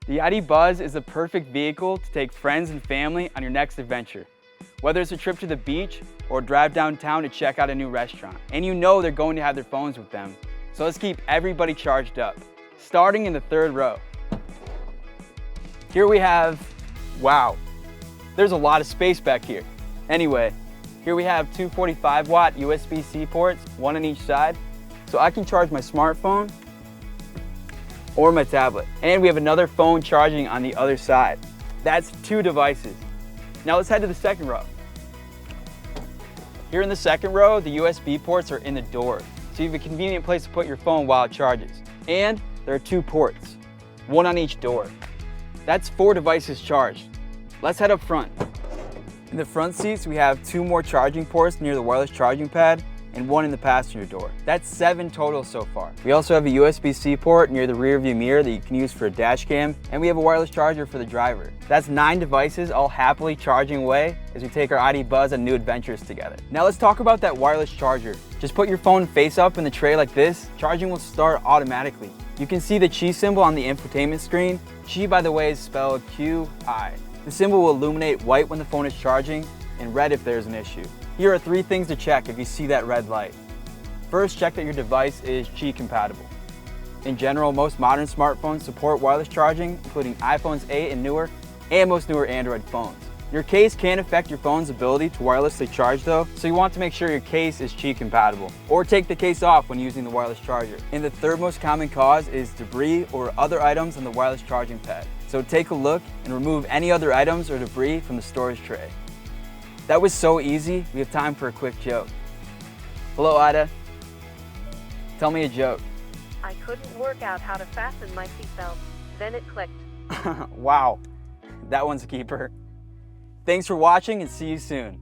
The ID Buzz is the perfect vehicle to take friends and family on your next adventure. Whether it's a trip to the beach or a drive downtown to check out a new restaurant. And you know they're going to have their phones with them. So let's keep everybody charged up. Starting in the third row. Here we have, wow, there's a lot of space back here. Anyway, here we have two 45-watt USB-C ports, one on each side. So I can charge my smartphone or my tablet. And we have another phone charging on the other side. That's two devices. Now let's head to the second row. Here in the second row, the USB ports are in the door. So you have a convenient place to put your phone while it charges. And there are two ports, one on each door. That's four devices charged. Let's head up front. In the front seats, we have two more charging ports near the wireless charging pad and one in the passenger door. That's 7 total so far. We also have a USB-C port near the rear view mirror that you can use for a dash cam, and we have a wireless charger for the driver. That's 9 devices all happily charging away as we take our ID Buzz on new adventures together. Now let's talk about that wireless charger. Just put your phone face up in the tray like this, charging will start automatically. You can see the Qi symbol on the infotainment screen. Qi, by the way, is spelled Q-I. The symbol will illuminate white when the phone is charging and red if there's an issue. Here are 3 things to check if you see that red light. First, check that your device is Qi compatible. In general, most modern smartphones support wireless charging, including iPhones 8 and newer, and most newer Android phones. Your case can affect your phone's ability to wirelessly charge though, so you want to make sure your case is Qi compatible. Or take the case off when using the wireless charger. And the third most common cause is debris or other items on the wireless charging pad. So take a look and remove any other items or debris from the storage tray. That was so easy, we have time for a quick joke. Hello, Ida. Tell me a joke. I couldn't work out how to fasten my seatbelt. Then it clicked. Wow, that one's a keeper. Thanks for watching and see you soon.